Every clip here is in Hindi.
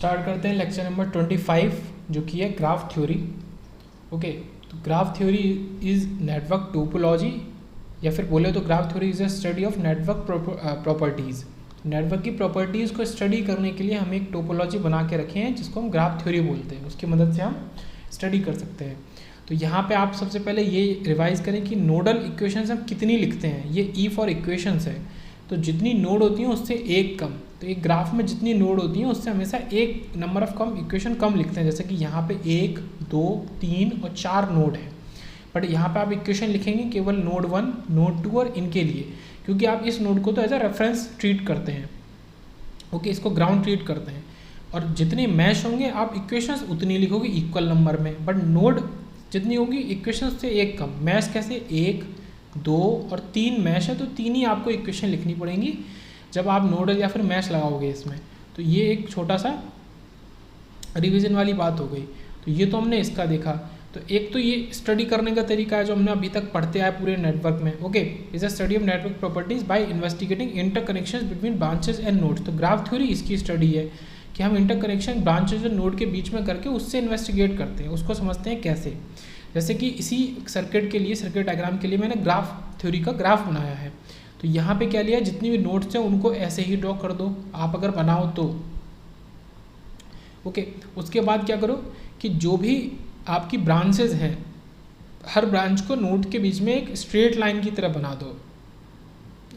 स्टार्ट करते हैं लेक्चर नंबर 25 जो कि है ग्राफ थ्योरी। ओके, तो graph theory is network topology, या फिर बोले तो graph theory is a study of network properties. Network की प्रॉपर्टीज़ को स्टडी करने के लिए हम एक टोपोलॉजी बना के रखे हैं जिसको हम ग्राफ थ्योरी बोलते हैं। उसकी मदद से हम स्टडी कर सकते हैं। तो यहाँ पे आप सबसे पहले ये रिवाइज करें कि नोडल इक्वेशंस हम कितनी लिखते हैं। ये ई फॉर इक्वेशंस है, तो जितनी नोड होती हैं उससे एक कम। तो एक ग्राफ में जितनी नोड होती हैं उससे हमेशा एक नंबर ऑफ कम इक्वेशन कम लिखते हैं। जैसे कि यहाँ पे 1, 2, 3 और 4 नोड है, बट यहाँ पे आप इक्वेशन लिखेंगे केवल नोड 1, नोड 2 और इनके लिए, क्योंकि आप इस नोड को तो एज अ रेफरेंस ट्रीट करते हैं। ओके, इसको ग्राउंड ट्रीट करते हैं। और जितने मैश होंगे आप इक्वेशंस उतनी लिखोगे इक्वल नंबर में, बट नोड जितनी होगी इक्वेशंस से एक कम। मैश कैसे, 1, 2 और 3 मैश है तो 3 ही आपको इक्वेशन लिखनी पड़ेंगी जब आप नोडल या फिर मैश लगाओगे इसमें। तो ये एक छोटा सा रिवीजन वाली बात हो गई। तो ये तो हमने इसका देखा। तो एक तो ये स्टडी करने का तरीका है जो हमने अभी तक पढ़ते आए पूरे नेटवर्क में। Okay, is a study of network properties by investigating interconnections between branches and nodes. तो ग्राफ थ्योरी इसकी स्टडी है कि हम इंटरकनेक्शन ब्रांचेज और नोड के बीच में करके उससे इन्वेस्टिगेट करते हैं, उसको समझते हैं कैसे। जैसे कि इसी सर्किट के लिए, सर्किट डायग्राम के लिए मैंने ग्राफ थ्योरी का ग्राफ बनाया है। तो यहाँ पे क्या लिया, जितनी भी नोड्स हैं उनको ऐसे ही ड्रॉ कर दो आप अगर बनाओ तो। ओके, उसके बाद क्या करो कि जो भी आपकी ब्रांचेज हैं हर ब्रांच को नोड के बीच में एक स्ट्रेट लाइन की तरह बना दो।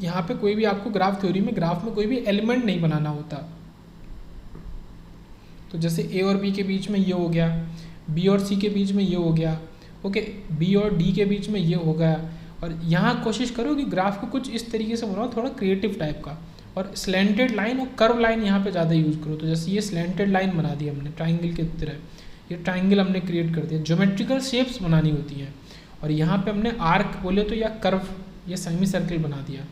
यहाँ पे कोई भी आपको ग्राफ थ्योरी में ग्राफ में कोई भी एलिमेंट नहीं बनाना होता। तो जैसे ए और बी के बीच में ये हो गया, बी और सी के बीच में ये हो गया, ओके, बी और डी के बीच में ये हो गया। और यहाँ कोशिश करो कि ग्राफ को कुछ इस तरीके से बनाओ, थोड़ा क्रिएटिव टाइप का। और स्लैंटेड लाइन और कर्व लाइन यहाँ पे ज़्यादा यूज़ करो। तो जैसे ये स्लैंटेड लाइन बना दी हमने ट्राइंगल की तरह, ये ट्राइंगल हमने क्रिएट कर दिया। ज्योमेट्रिकल शेप्स बनानी होती हैं। और यहाँ पे हमने आर्क बोले तो या कर्व या सेमी सर्कल बना दिया,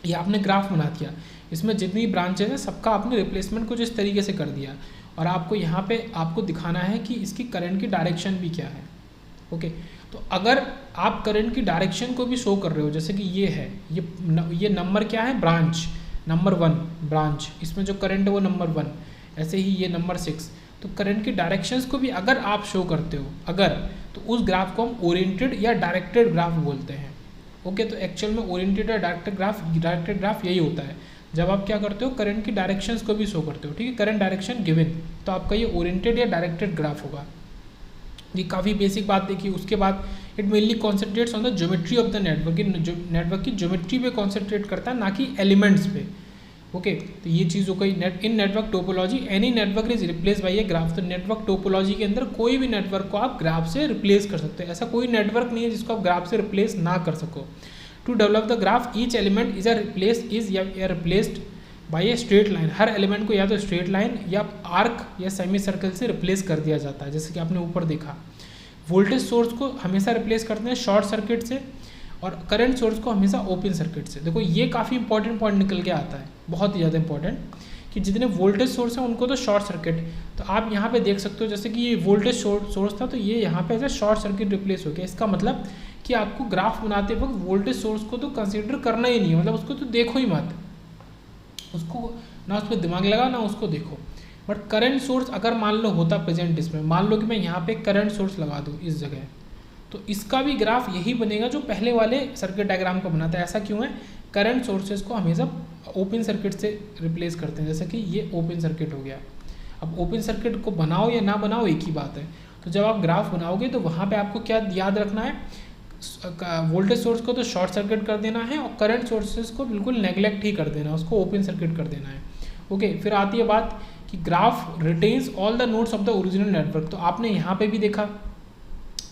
ये आपने ग्राफ बना दिया। इसमें जितनी ब्रांचेज हैं सबका आपने रिप्लेसमेंट कुछ इस तरीके से कर दिया। और आपको यहाँ पे आपको दिखाना है कि इसकी करंट की डायरेक्शन भी क्या है। ओके, तो अगर आप करंट की डायरेक्शन को भी शो कर रहे हो, जैसे कि ये है, ये नंबर क्या है, ब्रांच नंबर 1 ब्रांच, इसमें जो करंट है वो नंबर 1, ऐसे ही ये नंबर 6। तो करंट की डायरेक्शंस को भी अगर आप शो करते हो अगर, तो उस ग्राफ को हम ओरिएंटेड या डायरेक्टेड ग्राफ बोलते हैं। ओके, तो एक्चुअल में ओरिएंटेड या डायरेक्टेड ग्राफ यही होता है जब आप क्या करते हो, करंट की डायरेक्शंस को भी शो करते हो। ठीक है, करंट डायरेक्शन गिवन, तो आपका ये ओरिएंटेड या डायरेक्टेड ग्राफ होगा। ये काफ़ी बेसिक बात देखिए। उसके बाद it mainly concentrates on the geometry of the network. Network की ज्योमेट्री पे कॉन्सेंट्रेट करता है, ना कि एलिमेंट्स पे। ओके, तो ये चीज़ हो गई। In network topology any network is replace by a graph. तो नेटवर्क टोपोलॉजी के अंदर कोई भी नेटवर्क को आप ग्राफ से रिप्लेस कर सकते हो। ऐसा कोई नेटवर्क नहीं है जिसको आप ग्राफ से रिप्लेस ना कर सको। To develop the graph each element is replaced by a straight line. हर एलिमेंट को या तो स्ट्रेट लाइन या आर्क या सेमी सर्कल से रिप्लेस कर दिया जाता है। जैसे कि आपने ऊपर देखा, वोल्टेज सोर्स को हमेशा रिप्लेस करते हैं शॉर्ट सर्किट से, और करंट सोर्स को हमेशा ओपन सर्किट से। देखो ये काफ़ी इंपॉर्टेंट पॉइंट निकल के आता है, बहुत ही ज़्यादा इंपॉर्टेंट, कि जितने वोल्टेज सोर्स हैं उनको तो शॉर्ट सर्किट। तो आप यहाँ पे देख सकते हो जैसे कि ये वोल्टेज सोर्स था तो ये यहाँ पे ऐसा शॉर्ट सर्किट रिप्लेस हो गया। इसका मतलब कि आपको ग्राफ बनाते वक्त वोल्टेज सोर्स को तो कंसिडर करना ही नहीं है, मतलब उसको तो देखो ही मत, उसको ना उस पर दिमाग लगा ना उसको देखो। बट करंट सोर्स अगर मान लो होता प्रेजेंट, इसमें मान लो कि मैं यहाँ पे करंट सोर्स लगा दूँ इस जगह, तो इसका भी ग्राफ यही बनेगा जो पहले वाले सर्किट डायग्राम का बना था। ऐसा क्यों है, करंट सोर्सेज को हमेशा ओपन सर्किट से रिप्लेस करते हैं। जैसे कि ये ओपन सर्किट हो गया। अब ओपन सर्किट को बनाओ या ना बनाओ एक ही बात है। तो जब आप ग्राफ बनाओगे तो वहाँ पे आपको क्या याद रखना है, वोल्टेज सोर्स को तो शॉर्ट सर्किट कर देना है और करंट सोर्सेज को बिल्कुल नेग्लेक्ट ही कर देना है, उसको ओपन सर्किट कर देना है। ओके, फिर आती है बात कि graph retains all the nodes of the original network. तो आपने यहाँ पे भी देखा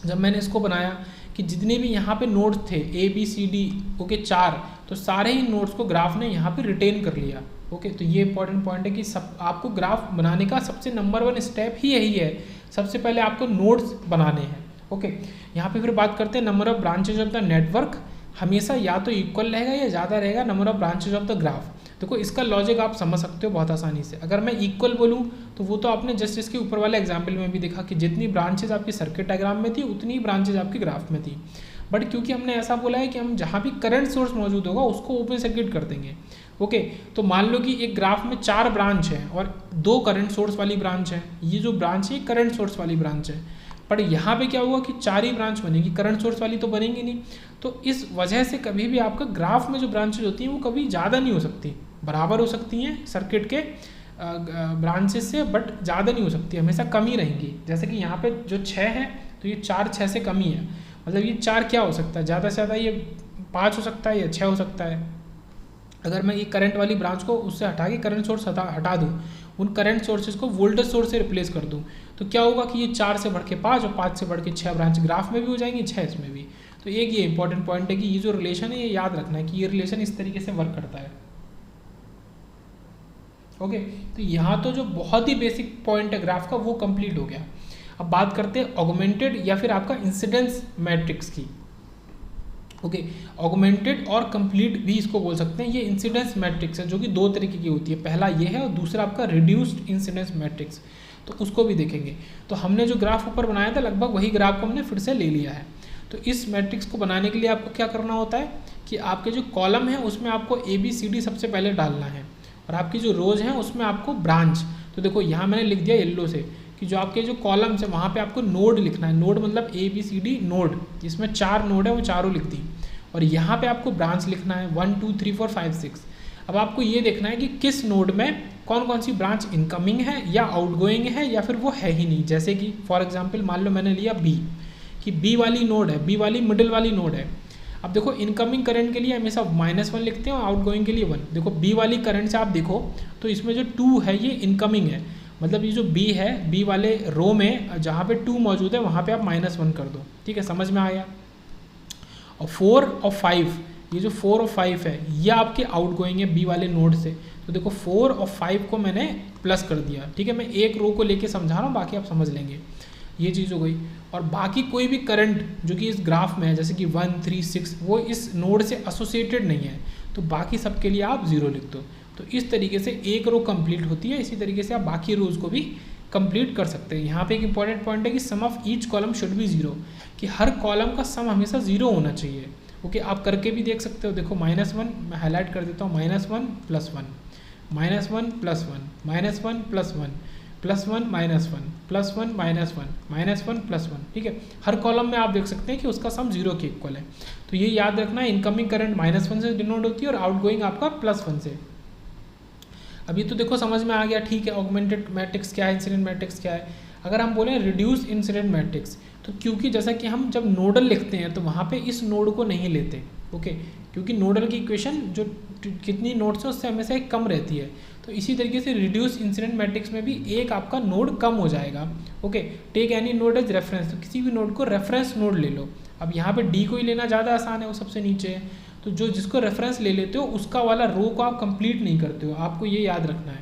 जब मैंने इसको बनाया कि जितने भी यहाँ पे नोड्स थे ABCD, ओके 4, तो सारे ही नोड्स को ग्राफ ने यहाँ पे रिटेन कर लिया। ओके, तो ये इंपॉर्टेंट पॉइंट है कि सब आपको ग्राफ बनाने का सबसे नंबर 1 स्टेप ही यही है। सबसे पहले आपको नोड्स बनाने हैं। ओके, यहाँ पे फिर बात करते हैं number of branches of the network हमेशा या तो इक्वल रहेगा या ज़्यादा रहेगा number of branches of the graph. देखो इसका लॉजिक आप समझ सकते हो बहुत आसानी से। अगर मैं इक्वल बोलूँ तो वो तो आपने जस्ट इसके ऊपर वाले एग्जाम्पल में भी देखा कि जितनी ब्रांचेज आपकी सर्किट डायग्राम में थी उतनी ही ब्रांचेज आपकी ग्राफ में थी। बट क्योंकि हमने ऐसा बोला है कि हम जहाँ भी करंट सोर्स मौजूद होगा उसको ओपन सर्किट कर देंगे। ओके, तो मान लो कि एक ग्राफ में 4 ब्रांच है और 2 करंट सोर्स वाली ब्रांच है। ये जो ब्रांच है करंट सोर्स वाली ब्रांच है, पर यहाँ पे क्या हुआ कि 4 ही ब्रांच बनेगी, करंट सोर्स वाली तो बनेंगी नहीं। तो इस वजह से कभी भी आपका ग्राफ में जो ब्रांचेज होती हैं वो कभी ज़्यादा नहीं हो सकती, बराबर हो सकती हैं सर्किट के ब्रांचेस से, बट ज़्यादा नहीं हो सकती, हमेशा कम ही रहेंगी। जैसे कि यहाँ पे जो 6 है तो ये 4 6 से कम ही है, मतलब ये 4 क्या हो सकता है, ज़्यादा से ज़्यादा ये 5 हो सकता है या 6 हो सकता है। अगर मैं ये करंट वाली ब्रांच को उससे हटा के करंट सोर्स हटा दूँ, उन करंट सोर्सेज को वोल्टेज सोर्स से रिप्लेस कर दूँ, तो क्या होगा कि ये 4 से बढ़ के 5 और 5 से बढ़ के 6 ब्रांच ग्राफ में भी हो जाएंगी, 6 इसमें भी। तो एक ये इंपॉर्टेंट पॉइंट है कि ये जो रिलेशन है ये याद रखना है कि ये रिलेशन इस तरीके से वर्क करता है। ओके, तो यहाँ तो जो बहुत ही बेसिक पॉइंट है ग्राफ का वो कंप्लीट हो गया। अब बात करते हैं ऑगमेंटेड या फिर आपका इंसिडेंस मैट्रिक्स की। ओके, ऑगमेंटेड और कंप्लीट भी इसको बोल सकते हैं। ये इंसिडेंस मैट्रिक्स है जो कि 2 तरीके की होती है, पहला ये है और दूसरा आपका रिड्यूस्ड इंसिडेंस मैट्रिक्स, तो उसको भी देखेंगे। तो हमने जो ग्राफ ऊपर बनाया था लगभग वही ग्राफ को हमने फिर से ले लिया है। तो इस मैट्रिक्स को बनाने के लिए आपको क्या करना होता है कि आपके जो कॉलम है उसमें आपको ABCD सबसे पहले डालना है, और आपकी जो रोज हैं उसमें आपको ब्रांच। तो देखो यहाँ मैंने लिख दिया येलो से कि जो आपके जो कॉलम्स है वहाँ पे आपको नोड लिखना है। नोड मतलब ABCD नोड, जिसमें 4 नोड है वो चारों लिख दी, और यहाँ पे आपको ब्रांच लिखना है 1 2 3 4 5 6। अब आपको ये देखना है कि किस नोड में कौन कौन सी ब्रांच इनकमिंग है या आउटगोइंग है या फिर वो है ही नहीं। जैसे कि फॉर एग्जांपल मान लो मैंने लिया B, कि B वाली नोड है, B वाली मिडिल वाली नोड है। अब देखो इनकमिंग करंट के लिए हमेशा -1 लिखते हैं और आउटगोइंग के लिए 1। देखो B वाली करंट से आप देखो तो इसमें जो 2 है ये इनकमिंग है, मतलब ये जो B है, B वाले रो में जहाँ पे 2 मौजूद है वहाँ पे आप -1 कर दो। ठीक है, समझ में आ गया। और 4 और 5, ये जो 4 और 5 है ये आपके आउटगोइंग है B वाले नोड से। तो देखो 4 और 5 को मैंने प्लस कर दिया। ठीक है, मैं एक रो को लेके समझा रहा हूँ, बाकी आप समझ लेंगे। ये चीज़ हो गई। और बाकी कोई भी करंट जो कि इस ग्राफ में है, जैसे कि 1 3 6, वो इस नोड से एसोसिएटेड नहीं है, तो बाकी सब के लिए आप 0 लिख दो। तो इस तरीके से एक रो कंप्लीट होती है। इसी तरीके से आप बाकी रोज को भी कंप्लीट कर सकते हैं। यहाँ पे एक इंपॉर्टेंट पॉइंट है कि sum of each column should be 0, कि हर कॉलम का सम हमेशा 0 होना चाहिए। ओके, आप करके भी देख सकते हो। देखो -1 मैं हाईलाइट कर देता हूँ, -1 + 1, -1 + 1, -1 + 1, +1 +1 -1 +1 -1 +1। ठीक है, हर कॉलम में आप देख सकते हैं कि उसका सम 0 के इक्वल है। तो ये याद रखना है, इनकमिंग करंट -1 से डिनोट होती है और आउटगोइंग आपका +1 से। अभी तो देखो समझ में आ गया। ठीक है, ऑगमेंटेड मैट्रिक्स क्या है, इंसिडेंट मैट्रिक्स क्या है। अगर हम बोलें रिड्यूस इंसिडेंट मैट्रिक्स, तो क्योंकि जैसा कि हम जब नोडल लिखते हैं तो वहाँ पे इस नोड को नहीं लेते। ओके, क्योंकि नोडल की इक्वेशन जो कितनी नोड्स है उससे हमेशा एक कम रहती है। तो इसी तरीके से रिड्यूस इंसिडेंट मैट्रिक्स में भी एक आपका नोड कम हो जाएगा। Okay, take any node as reference, तो किसी भी नोड को रेफरेंस नोड ले लो। अब यहाँ पे D को ही लेना ज़्यादा आसान है, वो सबसे नीचे है। तो जो जिसको रेफरेंस ले लेते हो उसका वाला रो को आप कंप्लीट नहीं करते हो, आपको ये याद रखना है।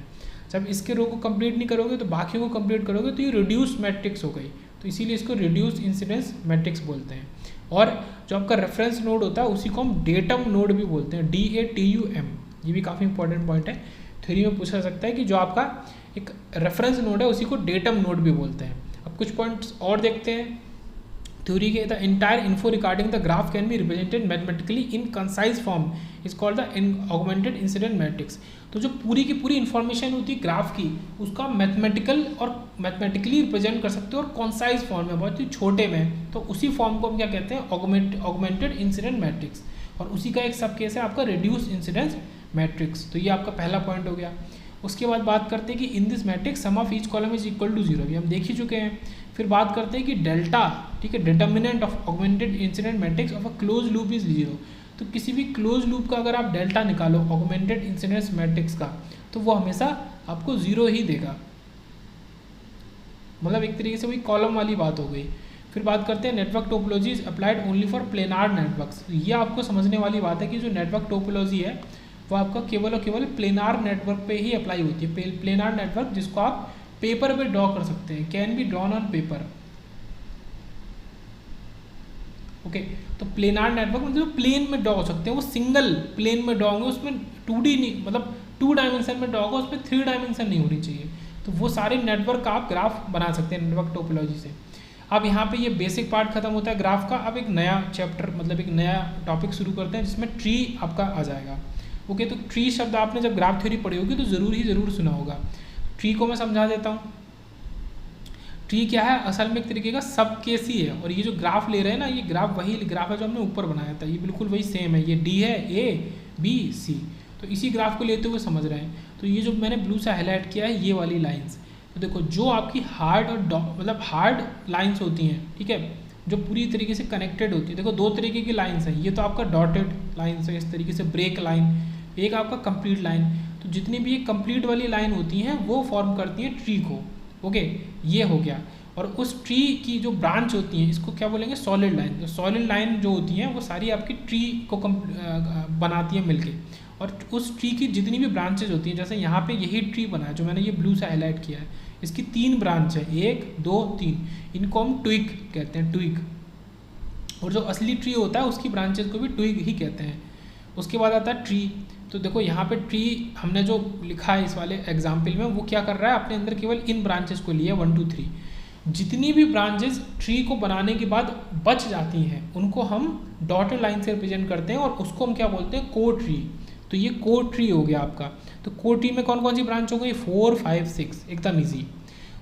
जब इसके रो को कंप्लीट नहीं करोगे तो बाकियों को कंप्लीट करोगे तो ये रिड्यूस मैट्रिक्स हो गई। तो इसीलिए इसको रिड्यूस इंसिडेंस मैट्रिक्स बोलते हैं। और जो आपका रेफरेंस नोड होता है उसी को हम डेटम नोड भी बोलते हैं, DATUM। ये भी काफ़ी इंपॉर्टेंट पॉइंट है, थ्योरी में पूछा जा सकता है कि जो आपका एक रेफरेंस नोड है उसी को डेटम नोड भी बोलते हैं। अब कुछ पॉइंट्स और देखते हैं थ्योरी के। The entire info regarding the graph can be represented mathematically in concise form is called the augmented incident matrix. तो जो पूरी की पूरी इन्फॉर्मेशन होती है ग्राफ की, उसका मैथमेटिकली रिप्रेजेंट कर सकते हो और कॉन्साइज फॉर्म में, बहुत ही छोटे में। तो उसी फॉर्म को हम क्या कहते हैं, ऑगमेंटेड इंसिडेंट मैट्रिक्स। और उसी का एक सब केस है आपका रिड्यूस इंसिडेंस मैट्रिक्स। तो ये आपका पहला पॉइंट हो गया। उसके बाद बात करते हैं कि in this matrix sum of each column is equal to 0, ये हम देख ही चुके हैं। फिर बात करते हैं कि डेल्टा, ठीक है, determinant of augmented incident matrix of a close loop is 0। तो किसी भी क्लोज लूप का अगर आप डेल्टा निकालो ऑगमेंटेड इंसिडेंस मैट्रिक्स का, तो वो हमेशा आपको 0 ही देगा। मतलब एक तरीके से वही कॉलम वाली बात हो गई। फिर बात करते हैं network topology is applied only for planar networks. ये आपको समझने वाली बात है कि जो नेटवर्क टोपोलॉजी है वो आपका केवल और केवल प्लेनार नेटवर्क पे ही अप्लाई होती है। प्लेनार नेटवर्क जिसको आप पेपर पे ड्रॉ कर सकते हैं, can be drawn on paper. Okay, तो प्लेनार नेटवर्क मतलब प्लेन में ड्रॉ हो सकते हैं, वो सिंगल प्लेन में ड्रॉ होंगे, उसमें 2D नहीं, मतलब 2 डायमेंशन में ड्रॉ होगा, उसमें 3 डायमेंशन नहीं होनी चाहिए। तो वो सारे नेटवर्क का आप ग्राफ बना सकते हैं नेटवर्क टोपोलॉजी से। अब यहाँ पे ये बेसिक पार्ट खत्म होता है ग्राफ का। अब एक नया चैप्टर, मतलब एक नया टॉपिक शुरू करते हैं जिसमें ट्री आपका आ जाएगा। ओके, तो ट्री शब्द आपने जब ग्राफ थ्योरी पढ़ी होगी तो ज़रूर सुना होगा। ट्री को मैं समझा देता हूँ। ट्री क्या है, असल में एक तरीके का सब केस ही है, और ये जो ग्राफ ले रहे हैं ना, ये ग्राफ वही ग्राफ है जो हमने ऊपर बनाया था, ये बिल्कुल वही सेम है। ये डी है, ए बी सी, तो इसी ग्राफ को लेते हुए समझ रहे हैं। तो ये जो मैंने ब्लू से हाईलाइट किया है ये वाली लाइंस, तो देखो जो आपकी हार्ड और मतलब हार्ड लाइंस होती हैं, ठीक है, जो पूरी तरीके से कनेक्टेड होती है। देखो दो तरीके की लाइंस हैं, ये तो आपका डॉटेड लाइंस है इस तरीके से, ब्रेक लाइन, एक आपका कंप्लीट लाइन। तो जितनी भी ये कंप्लीट वाली लाइन होती हैं वो फॉर्म करती हैं ट्री को। ओके, ये हो गया। और उस ट्री की जो ब्रांच होती हैं इसको क्या बोलेंगे, सॉलिड लाइन। तो सॉलिड लाइन जो होती हैं वो सारी आपकी ट्री को बनाती है मिलके। और उस ट्री की जितनी भी ब्रांचेज होती हैं, जैसे यहाँ पे यही ट्री बना है जो मैंने ये ब्लू से हाईलाइट किया है, इसकी 3 ब्रांच है, 1 2 3, इनको हम ट्विग कहते हैं, ट्विग। और जो असली ट्री होता है उसकी ब्रांचेज को भी ट्विग ही कहते हैं। उसके बाद आता है ट्री। तो देखो यहाँ पे ट्री हमने जो लिखा है इस वाले एग्जाम्पल में, वो क्या कर रहा है, अपने अंदर केवल इन ब्रांचेस को लिया 1 2 3। जितनी भी ब्रांचेस ट्री को बनाने के बाद बच जाती हैं उनको हम डॉटेड लाइन से रिप्रेजेंट करते हैं, और उसको हम क्या बोलते हैं, को ट्री। तो ये को ट्री हो गया आपका। तो को ट्री में कौन कौन सी ब्रांच हो गई, 4 5 6, एकदम ईजी।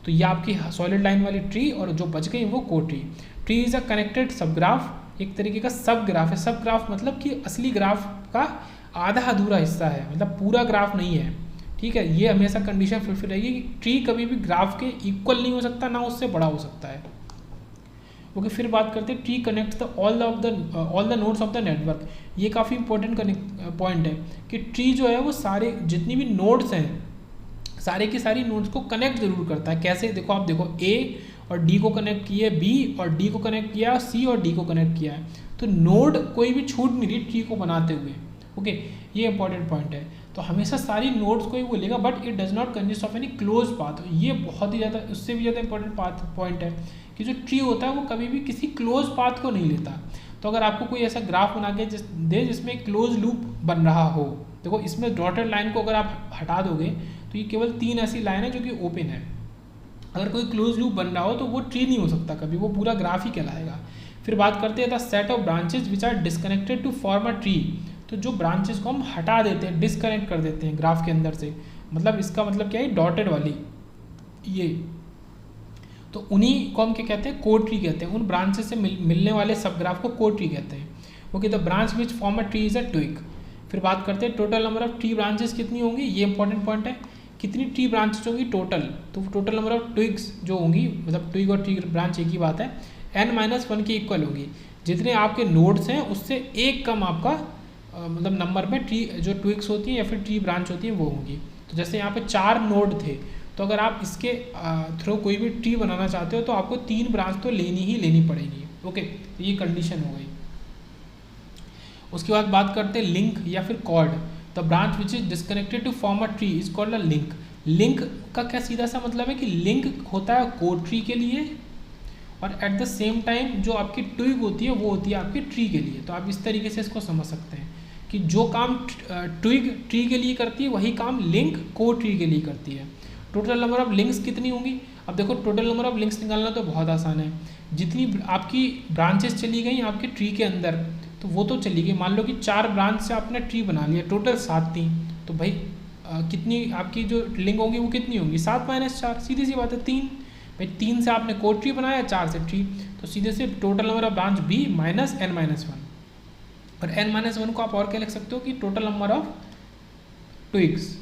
तो ये आपकी सॉलिड लाइन वाली ट्री, और जो बच गई वो को tree. Tree is a connected सब ग्राफ, एक तरीके का सब ग्राफ है। सब ग्राफ मतलब कि असली ग्राफ का आधा अधूरा हिस्सा है, मतलब पूरा ग्राफ नहीं है, ठीक है। ये हमेशा कंडीशन फुलफिल रहेगी कि ट्री कभी भी ग्राफ के इक्वल नहीं हो सकता, ना उससे बड़ा हो सकता है। ओके, फिर बात करते हैं tree connect the all the nodes of the network. ये काफ़ी इंपॉर्टेंट पॉइंट है कि ट्री जो है वो सारे जितनी भी नोड्स हैं, सारे की सारी नोड्स को कनेक्ट जरूर करता है। कैसे, देखो आप देखो, ए और डी को कनेक्ट किया है, बी और डी को कनेक्ट किया, सी और डी को कनेक्ट किया है। तो नोड कोई भी छूट नहीं रही ट्री को बनाते हुए। ओके, ये इंपॉर्टेंट पॉइंट है। तो हमेशा सारी नोड्स को ही वो लेगा, but it does not consist of any close path. ये बहुत ही ज़्यादा, उससे भी ज़्यादा इंपॉर्टेंट पॉइंट है कि जो ट्री होता है वो कभी भी किसी क्लोज पाथ को नहीं लेता। तो अगर आपको कोई ऐसा ग्राफ बना के दे जिसमें क्लोज लूप बन रहा हो, देखो इसमें डॉटेड लाइन को अगर आप हटा दोगे तो ये केवल 3 ऐसी लाइन है जो कि ओपन है। अगर कोई क्लोज लूप बन रहा हो तो वो ट्री नहीं हो सकता कभी, वो पूरा ग्राफ ही कहलाएगा। फिर बात करते हैं the set of branches which are disconnected to form a tree. तो जो ब्रांचेस को हम हटा देते हैं, डिस्कनेक्ट कर देते हैं ग्राफ के अंदर से, मतलब इसका मतलब क्या है, डॉटेड वाली ये, तो उन्हीं को हम क्या कहते हैं, को ट्री कहते हैं। उन ब्रांचेस से मिलने वाले सब ग्राफ को को ट्री कहते हैं। Okay, the branch which form a tree is a twig. फिर बात करते हैं total number of tree branches कितनी होंगी, ये इंपॉर्टेंट पॉइंट है। कितनी ट्री ब्रांचेस होंगी टोटल, तो टोटल नंबर ऑफ ट्विग्स जो होंगी, मतलब ट्विग और ट्री ब्रांच एक ही बात है, n-1 के इक्वल होगी। जितने आपके नोड्स हैं उससे एक कम आपका मतलब नंबर में ट्री जो ट्विग्स होती हैं या फिर ट्री ब्रांच होती हैं वो होंगी। तो जैसे यहाँ पे 4 नोड थे, तो अगर आप इसके थ्रू कोई भी ट्री बनाना चाहते हो तो आपको 3 ब्रांच तो लेनी पड़ेगी। ओके, तो ये कंडीशन हो गई। उसके बाद बात करते हैं लिंक या फिर chord. The branch which is disconnected to form a tree is called a link. Link का क्या सीधा सा मतलब है कि लिंक होता है को ट्री के लिए, और एट द सेम टाइम जो आपकी ट्विग होती है वो होती है आपकी ट्री के लिए। तो आप इस तरीके से इसको समझ सकते हैं कि जो काम ट्विग ट्री के लिए करती है वही काम लिंक को ट्री के लिए करती है। टोटल नंबर ऑफ लिंक्स कितनी होंगी, अब देखो टोटल नंबर ऑफ लिंक्स निकालना तो बहुत आसान है। जितनी आपकी ब्रांचेस चली गई आपके ट्री के अंदर तो वो तो चली गई, मान लो कि 4 ब्रांच से आपने ट्री बना लिया, टोटल 7 थी, तो भाई कितनी आपकी जो लिंक होंगी वो कितनी होंगी, 7 - 4, सीधी सी बात है 3। भाई 3 से आपने को ट्री बनाया, 4 से ट्री, तो सीधे से total number of branch b minus n-1। और n-1 को आप और क्या लिख सकते हो कि टोटल नंबर ऑफ ट्विग्स,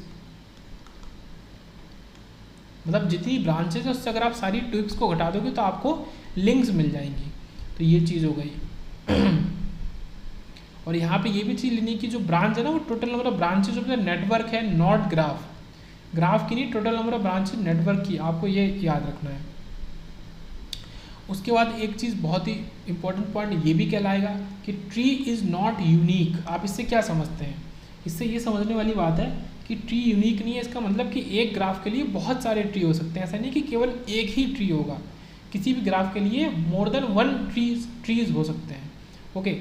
मतलब जितनी ब्रांचेस है उससे अगर आप सारी ट्विग्स को घटा दोगे तो आपको लिंक्स मिल जाएंगी। तो ये चीज़ हो गई। और यहाँ पे ये भी चीज़ लेनी कि जो ब्रांच है ना वो total number of branches of the network है, नॉट ग्राफ। ग्राफ की नहीं, total number of branches network की, आपको ये याद रखना है। उसके बाद एक चीज़ बहुत ही इंपॉर्टेंट पॉइंट ये भी कहलाएगा कि ट्री इज़ नॉट यूनिक। आप इससे क्या समझते हैं, इससे ये समझने वाली बात है कि ट्री यूनिक नहीं है। इसका मतलब कि एक ग्राफ के लिए बहुत सारे ट्री हो सकते हैं, ऐसा नहीं कि केवल एक ही ट्री होगा। किसी भी ग्राफ के लिए मोर देन 1 ट्रीज हो सकते हैं। ओके,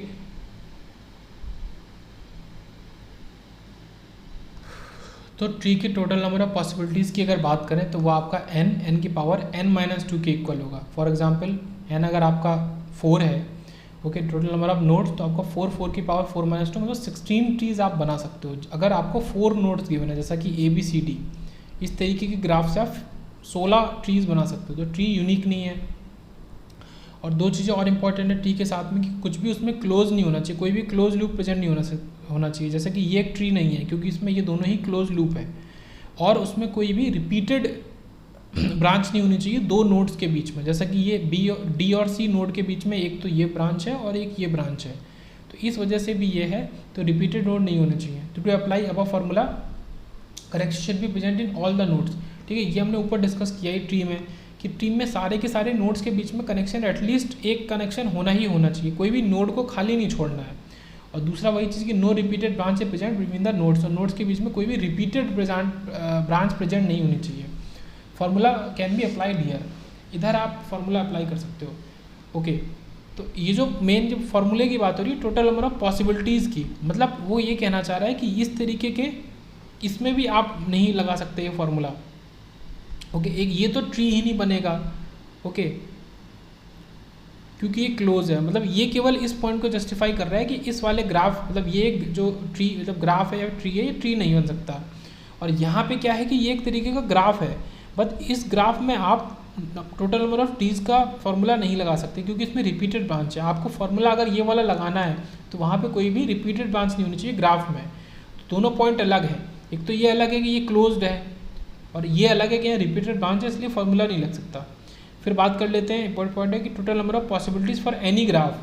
तो ट्री की टोटल नंबर ऑफ पॉसिबिलिटीज़ की अगर बात करें तो वो आपका n की पावर n-2 के इक्वल होगा। फॉर एग्जांपल n अगर आपका 4 है okay, total number of nodes, तो आपको 4 4 की पावर 4 माइनस 2 मतलब 16 ट्रीज आप बना सकते हो अगर आपको 4 नोड्स गिवन है, जैसा कि ABCD, इस तरीके के ग्राफ से आप 16 ट्रीज बना सकते हो। तो ट्री यूनिक नहीं है। और दो चीज़ें और इंपॉर्टेंट है ट्री के साथ में कि कुछ भी उसमें क्लोज नहीं होना चाहिए, कोई भी क्लोज लूप प्रेजेंट नहीं होना चाहिए। जैसे कि ये एक ट्री नहीं है क्योंकि इसमें ये दोनों ही क्लोज लूप है, और उसमें कोई भी रिपीटेड ब्रांच नहीं होनी चाहिए दो नोड्स के बीच में। जैसा कि ये D और C नोड के बीच में एक तो ये ब्रांच है और एक ये ब्रांच है, तो इस वजह से भी ये है, तो रिपीटेड नोड नहीं होने चाहिए। टू अप्लाई अब formula connection should be present in all the nodes. ठीक है, ये हमने ऊपर डिस्कस किया है ट्री में कि ट्री में सारे के सारे नोड्स के बीच में कनेक्शन, एटलीस्ट एक कनेक्शन होना ही होना चाहिए, कोई भी नोड को खाली नहीं छोड़ना है। और दूसरा वही चीज़ कि नो रिपीटेड ब्रांच है प्रेजेंट बिटवीन द नोड्स, और नोड्स के बीच में कोई भी रिपीटेड ब्रांच प्रेजेंट नहीं होनी चाहिए। Formula can be applied here, इधर आप फार्मूला अप्लाई कर सकते हो। ओके, तो ये जो मेन जो फार्मूले की बात हो रही है टोटल नंबर ऑफ पॉसिबिलिटीज़ की, मतलब वो ये कहना चाह रहा है कि इस तरीके के इसमें भी आप नहीं लगा सकते ये फार्मूला। ओके, एक ये तो ट्री ही नहीं बनेगा। ओके, क्योंकि ये क्लोज है, मतलब ये केवल इस पॉइंट को जस्टिफाई कर रहा है कि इस वाले ग्राफ, मतलब ये जो ट्री मतलब ग्राफ है या ट्री है, ये ट्री नहीं बन सकता। और यहाँ पे क्या है कि ये एक तरीके का ग्राफ है, बट इस ग्राफ में आप टोटल नंबर ऑफ ट्रीज का फॉर्मूला नहीं लगा सकते क्योंकि इसमें रिपीटेड ब्रांच है। आपको फॉर्मूला अगर ये वाला लगाना है तो वहाँ पे कोई भी रिपीटेड ब्रांच नहीं होनी चाहिए ग्राफ में। तो दोनों पॉइंट अलग है, एक तो ये अलग है कि ये क्लोज्ड है, और ये अलग है कि यहाँ रिपीटेड ब्रांच है, इसलिए फॉर्मूला नहीं लग सकता। फिर बात कर लेते हैं, इंपॉर्टेंट पॉइंट है कि total number of possibilities for any graph,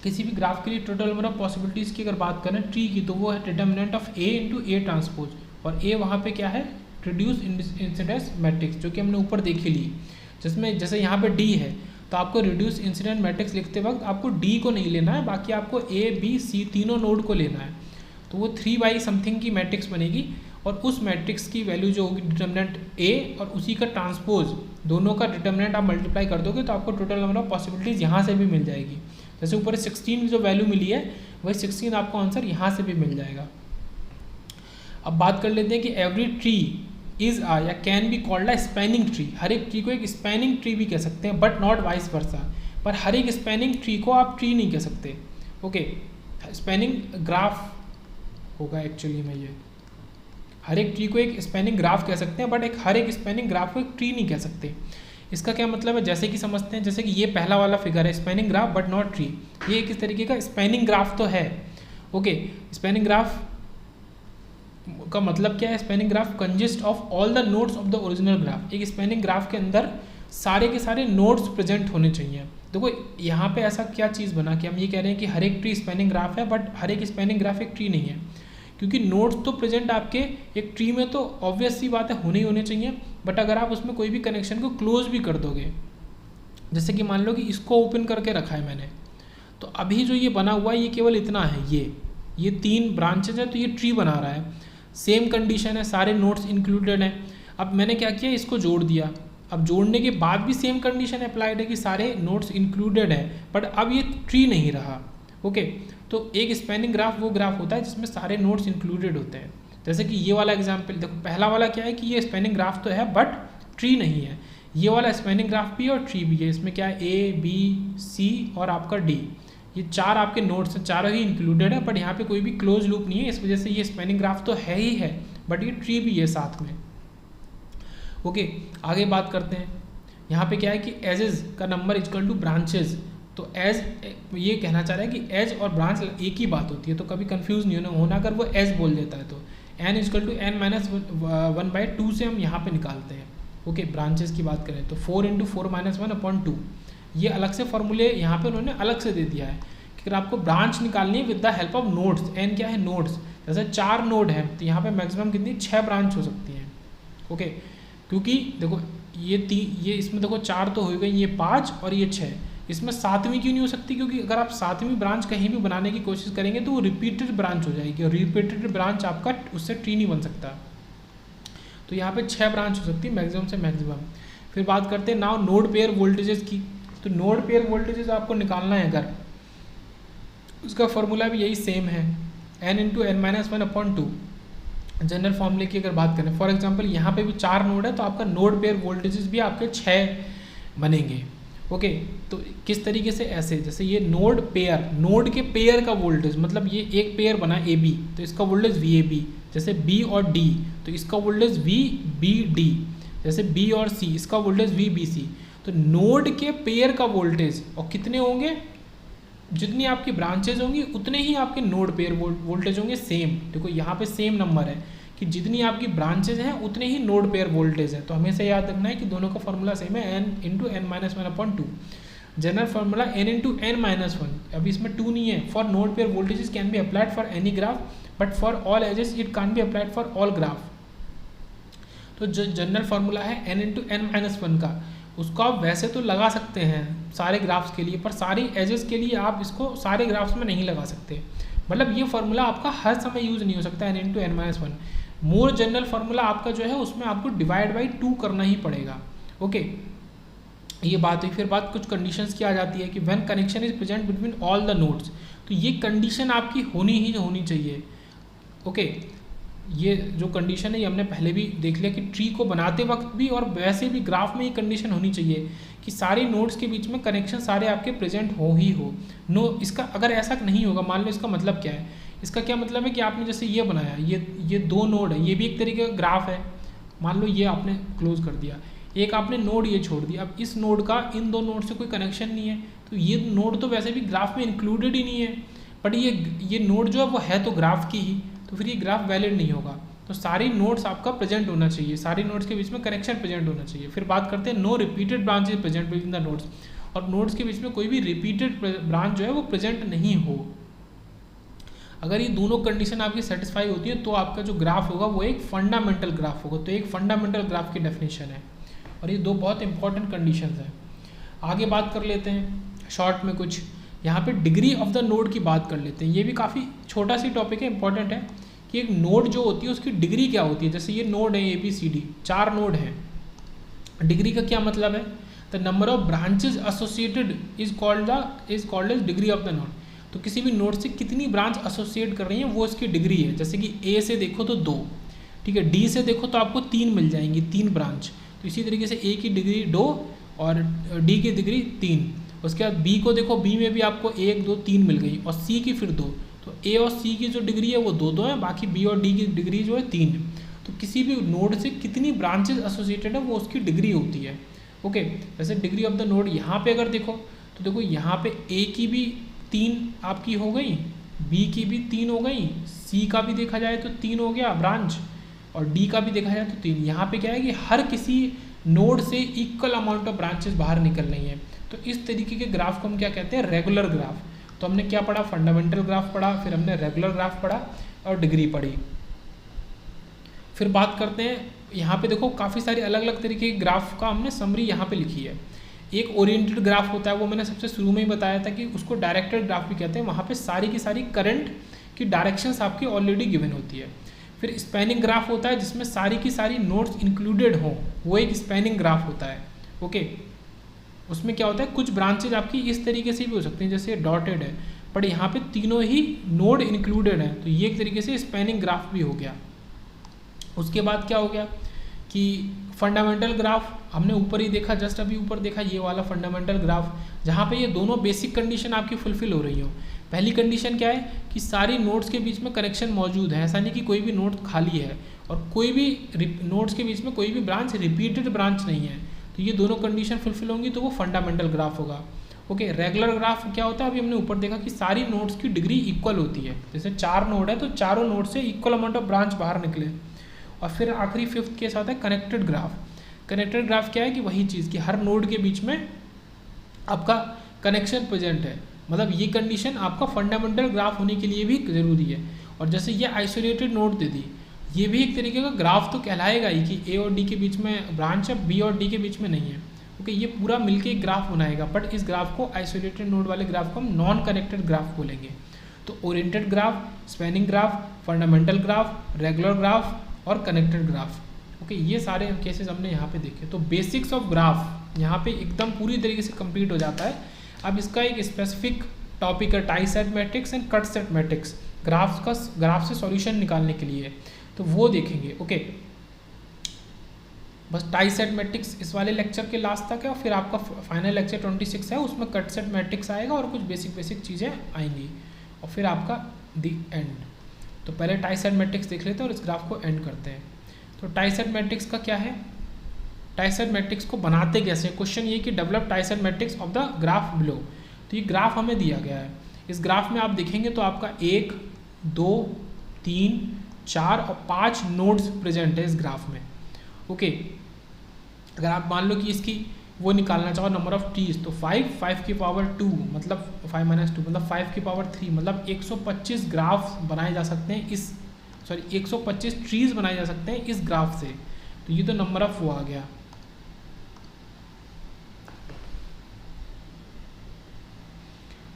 किसी भी ग्राफ के लिए टोटल नंबर ऑफ पॉसिबिलिटीज़ की अगर बात करें ट्री की, तो वो है determinant of A into A transpose, और A वहाँ पे क्या है, रिड्यूस इंसिडेंस मैट्रिक्स, जो कि हमने ऊपर देखी ली, जिसमें जैसे यहाँ पे D है तो आपको रिड्यूस इंसिडेंट मैट्रिक्स लिखते वक्त आपको D को नहीं लेना है, बाकी आपको A B C तीनों नोड को लेना है। तो वो 3 बाई समथिंग की मैट्रिक्स बनेगी, और उस मैट्रिक्स की वैल्यू जो होगी डिटर्मिनेंट A और उसी का ट्रांसपोज, दोनों का डिटर्मिनेंट आप मल्टीप्लाई कर दोगे तो आपको टोटल नंबर ऑफ पॉसिबिलिटीज़ यहाँ से भी मिल जाएगी। जैसे ऊपर 16 जो वैल्यू मिली है वही 16 आपको आंसर यहाँ से भी मिल जाएगा। अब बात कर लेते हैं कि एवरी ट्री इज या can be called a spanning tree. हर एक ट्री को एक स्पैनिंग ट्री भी कह सकते हैं, बट नॉट वाइस वर्सा। पर हर एक स्पैनिंग ट्री को आप ट्री नहीं कह सकते। ओके, स्पैनिंग ग्राफ होगा एक्चुअली में, ये हर एक ट्री को एक स्पैनिंग ग्राफ कह सकते हैं, बट हर एक स्पैनिंग ग्राफ को एक ट्री नहीं कह सकते। इसका क्या मतलब है, जैसे कि समझते हैं, जैसे कि ये पहला वाला फिगर है spanning graph but not tree, ये किस तरीके का स्पैनिंग ग्राफ तो है। ओके, स्पैनिंग ग्राफ का मतलब क्या है, spanning graph consist of all the nodes of the original graph. एक स्पैनिंग ग्राफ के अंदर सारे के सारे नोड्स प्रेजेंट होने चाहिए। देखो यहाँ पे ऐसा क्या चीज़ बना कि हम ये कह रहे हैं कि हर एक ट्री स्पैनिंग ग्राफ है, बट हर एक स्पैनिंग ग्राफ एक ट्री नहीं है, क्योंकि नोड्स तो प्रेजेंट आपके एक ट्री में तो ऑब्वियस सी बात है होने ही होने चाहिए, बट अगर आप उसमें कोई भी कनेक्शन को क्लोज भी कर दोगे, जैसे कि मान लो कि इसको ओपन करके रखा है मैंने, तो अभी जो ये बना हुआ है ये केवल इतना है, ये 3 ब्रांचेज है, तो ये ट्री बना रहा है। सेम कंडीशन है, सारे नोड्स इंक्लूडेड हैं। अब मैंने क्या किया, इसको जोड़ दिया। अब जोड़ने के बाद भी सेम कंडीशन अप्लाइड है कि सारे नोड्स इंक्लूडेड हैं, बट अब ये ट्री नहीं रहा। ओके, तो एक स्पैनिंग ग्राफ वो ग्राफ होता है जिसमें सारे नोड्स इंक्लूडेड होते हैं। जैसे कि ये वाला एग्जांपल देखो, पहला वाला क्या है कि ये स्पैनिंग ग्राफ तो है बट ट्री नहीं है। ये वाला स्पैनिंग ग्राफ भी है और ट्री भी है। इसमें क्या है, A B C और आपका D, ये 4 आपके नोड्स हैं, चारों ही इंक्लूडेड है, बट यहाँ पे कोई भी क्लोज लूप नहीं है, इस वजह से ये स्पैनिंग ग्राफ तो है ही है, बट ये ट्री भी है साथ में। ओके, आगे बात करते हैं। यहाँ पे क्या है कि एजेस का नंबर इक्वल टू ब्रांचेज, तो एज ये कहना चाह रहा है कि एज और ब्रांच एक ही बात होती है, तो कभी कंफ्यूज नहीं होना अगर वो एज बोल देता है तो n equal to n minus 1/2 से हम यहाँ पे निकालते हैं। ओके, ब्रांचेस की बात करें तो 4 × 4 - 1/2, ये अलग से फॉर्मूले यहाँ पे उन्होंने अलग से दे दिया है कि अगर आपको ब्रांच निकालनी है with the help of nodes, n क्या है नोड्स, जैसे 4 नोड हैं तो यहाँ पे मैक्सिमम कितनी 6 ब्रांच हो सकती हैं। ओके, क्योंकि देखो ये इसमें देखो 4 तो हो गई, ये 5 और ये 6, इसमें 7वीं क्यों नहीं हो सकती, क्योंकि अगर आप 7वीं ब्रांच कहीं भी बनाने की कोशिश करेंगे तो वो रिपीटेड ब्रांच हो जाएगी, और रिपीटेड ब्रांच आपका उससे ट्री नहीं बन सकता। तो यहाँ पे 6 ब्रांच हो सकती है मैक्सिमम से मैक्सिमम। फिर बात करते हैं नाउ नोड पेयर वोल्टेजेस की। तो नोड पेयर वोल्टेजेस आपको निकालना है अगर, उसका फॉर्मूला भी यही सेम है, n × n - 1/2 जनरल फॉर्मूले की अगर बात करें। फॉर एग्जांपल यहाँ पे भी 4 नोड है, तो आपका नोड पेयर वोल्टेजेस भी आपके 6 बनेंगे। ओके तो किस तरीके से, ऐसे जैसे ये नोड पेयर, नोड के पेयर का वोल्टेज, मतलब ये एक पेयर बना ए बी तो इसका वोल्टेज वी ए बी, जैसे बी और डी तो इसका वोल्टेज वी बी डी, जैसे बी और सी इसका वोल्टेज वी बी सी। तो नोड के पेयर का वोल्टेज, और कितने होंगे, जितनी आपकी ब्रांचेज होंगी उतने ही आपके नोड पेयर वोल्टेज होंगे सेम। देखो यहाँ पे सेम नंबर है कि जितनी आपकी ब्रांचेज हैं उतने ही नोड पेयर वोल्टेज है। तो हमेशा याद रखना है कि दोनों का फॉर्मूला सेम है, n into n minus one upon two. General formula n into n minus one, अभी इसमें 2 नहीं है। For node pair voltages can be applied for any graph but for all edges it can be applied for all graph. तो जो जनरल फार्मूला है n into n minus one का, उसको आप वैसे तो लगा सकते हैं सारे ग्राफ्स के लिए, पर सारी एजेस के लिए आप इसको सारे ग्राफ्स में नहीं लगा सकते। मतलब ये फार्मूला आपका हर समय यूज़ नहीं हो सकता n into n minus one. More general formula आपका जो है उसमें आपको डिवाइड बाई 2 करना ही पड़ेगा। ओके ये बात हुई। फिर बात कुछ कंडीशंस की आ जाती है कि when connection is present between all the nodes, तो ये कंडीशन आपकी होनी चाहिए। ओके ये जो कंडीशन है ये हमने पहले भी देख लिया कि ट्री को बनाते वक्त भी और वैसे भी ग्राफ में ये कंडीशन होनी चाहिए कि सारे नोड्स के बीच में कनेक्शन सारे आपके प्रेजेंट हो ही हो। नो इसका अगर ऐसा नहीं होगा, मान लो इसका मतलब क्या है, इसका क्या मतलब है कि आपने जैसे ये बनाया, ये 2 नोड है, ये भी एक तरीके का ग्राफ है। मान लो ये आपने क्लोज कर दिया, एक आपने नोड ये छोड़ दिया, अब इस नोड का इन 2 नोड से कोई कनेक्शन नहीं है, तो ये नोड तो वैसे भी ग्राफ में इंक्लूडेड ही नहीं है, बट ये नोड जो है वो है तो ग्राफ की ही, तो फिर ये ग्राफ वैलिड नहीं होगा। तो सारी नोड्स आपका प्रेजेंट होना चाहिए, सारी नोड्स के बीच में कनेक्शन प्रेजेंट होना चाहिए। फिर बात करते हैं no repeated branches present between the nodes, और नोड्स के बीच में कोई भी रिपीटेड ब्रांच जो है वो प्रेजेंट नहीं हो। अगर ये दोनों कंडीशन आपकी सेटिस्फाई होती है तो आपका जो ग्राफ होगा वो एक फंडामेंटल ग्राफ होगा। तो एक फंडामेंटल ग्राफ की डेफिनेशन है, और ये 2 बहुत इंपॉर्टेंट कंडीशंस हैं। आगे बात कर लेते हैं शॉर्ट में कुछ, यहाँ पे डिग्री ऑफ द नोड की बात कर लेते हैं। ये भी काफ़ी छोटा सी टॉपिक है, इंपॉर्टेंट है कि एक नोड जो होती है उसकी डिग्री क्या होती है। जैसे ये नोड है ABCD, 4 नोड हैं, डिग्री का क्या मतलब है, the number of branches associated is called as degree of the node. तो किसी भी नोड से कितनी ब्रांच एसोसिएट कर रही है वो इसकी डिग्री है। जैसे कि A से देखो तो 2, ठीक है, D से देखो तो आपको 3 मिल जाएंगी, 3 ब्रांच। तो इसी तरीके से A की डिग्री 2 और D की डिग्री 3। उसके बाद B को देखो, B में भी आपको 1 2 3 मिल गई, और C की फिर 2। तो A और C की जो डिग्री है वो 2 है, बाकी B और D की डिग्री जो है 3 है। तो किसी भी नोड से कितनी ब्रांचेज एसोसिएटेड है वो उसकी डिग्री होती है। ओके जैसे डिग्री ऑफ द नोड यहाँ पे अगर देखो तो देखो यहाँ पे A की भी 3 आपकी हो गई, B की भी 3 हो गई, C का भी देखा जाए तो 3 हो गया ब्रांच, और D का भी देखा जाए तो 3। यहाँ पे क्या है कि हर किसी नोड से इक्वल अमाउंट ऑफ ब्रांचेस बाहर निकल रही हैं। तो इस तरीके के ग्राफ को हम क्या कहते हैं, रेगुलर ग्राफ। तो हमने क्या पढ़ा, फंडामेंटल ग्राफ पढ़ा, फिर हमने रेगुलर ग्राफ पढ़ा और डिग्री पढ़ी। फिर बात करते हैं, यहाँ पे देखो काफ़ी सारी अलग अलग तरीके के ग्राफ का हमने समरी यहाँ पे लिखी है। एक ओरिएंटेड ग्राफ होता है, वो मैंने सबसे शुरू में ही बताया था कि उसको डायरेक्टेड ग्राफ भी कहते हैं। वहाँ पे सारी की सारी करंट की डायरेक्शंस आपकी ऑलरेडी गिवन होती है। फिर स्पैनिंग ग्राफ होता है जिसमें सारी की सारी नोड्स इंक्लूडेड हों, वो एक स्पैनिंग ग्राफ होता है। ओके उसमें क्या होता है, कुछ ब्रांचेज आपकी इस तरीके से भी हो सकती हैं, जैसे डॉटेड है, पर यहाँ पे तीनों ही नोड इंक्लूडेड हैं, तो ये एक तरीके से स्पैनिंग ग्राफ भी हो गया। उसके बाद क्या हो गया कि फंडामेंटल ग्राफ हमने ऊपर ही देखा, जस्ट अभी ऊपर देखा, ये वाला फंडामेंटल ग्राफ जहाँ पे ये दोनों बेसिक कंडीशन आपकी फुलफिल हो रही हो। पहली कंडीशन क्या है कि सारी नोड्स के बीच में कनेक्शन मौजूद है, ऐसा नहीं कि कोई भी नोड खाली है, और कोई भी नोड्स के बीच में कोई भी ब्रांच रिपीटेड ब्रांच नहीं है। तो ये दोनों कंडीशन फुलफिल होंगी तो वो फंडामेंटल ग्राफ होगा। ओके रेगुलर ग्राफ क्या होता है, अभी हमने ऊपर देखा कि सारी नोड्स की डिग्री इक्वल होती है। जैसे 4 नोड है तो चारों नोड से इक्वल अमाउंट ऑफ ब्रांच बाहर निकले। और फिर आखिरी 5th केस आता है कनेक्टेड ग्राफ। कनेक्टेड ग्राफ क्या है कि वही चीज़ कि हर नोड के बीच में आपका कनेक्शन प्रेजेंट है, मतलब ये कंडीशन आपका फंडामेंटल ग्राफ होने के लिए भी ज़रूरी है। और जैसे ये आइसोलेटेड नोड दे दी, ये भी एक तरीके का ग्राफ तो कहलाएगा ही कि A और D के बीच में ब्रांच है, B और D के बीच में नहीं है। ओके ये पूरा मिलके एक ग्राफ बनाएगा, बट इस ग्राफ को आइसोलेटेड नोड वाले ग्राफ को हम नॉन कनेक्टेड ग्राफ बोलेंगे। तो oriented graph, spanning graph, fundamental graph, regular graph और कनेक्टेड ग्राफ। ओके ये सारे केसेस हमने यहाँ पे देखे। तो बेसिक्स ऑफ ग्राफ यहाँ पे एकदम पूरी तरीके से कंप्लीट हो जाता है। अब इसका एक स्पेसिफिक टॉपिक है tie set matrix and cut set matrix, graph से सॉल्यूशन निकालने के लिए, तो वो देखेंगे। ओके बस टाई सेट मैट्रिक्स इस वाले लेक्चर के लास्ट तक है, और फिर आपका फाइनल लेक्चर 26 है, उसमें कट सेट मैट्रिक्स आएगा और कुछ बेसिक चीज़ें आएंगी, और फिर आपका दी एंड। तो पहले टाई सेट मैट्रिक्स देख लेते हैं और इस ग्राफ को एंड करते हैं। तो टाई सेट मैट्रिक्स का क्या है, टाई सेट मैट्रिक्स को बनाते कैसे, क्वेश्चन ये कि develop tie set matrix of the graph below. तो ये ग्राफ हमें दिया गया है, इस ग्राफ में आप देखेंगे तो आपका 1 2 3 4 और 5 नोड्स प्रेजेंट है इस ग्राफ में। ओके, अगर आप मान लो कि इसकी वो निकालना चाहो नंबर ऑफ ट्रीज, तो 5 की पावर 2 मतलब 5 - 2 मतलब 5 की पावर 3 मतलब 125 ग्राफ बनाए जा सकते हैं इस 125 ट्रीज बनाए जा सकते हैं इस ग्राफ से। तो ये तो नंबर ऑफ वो आ गया।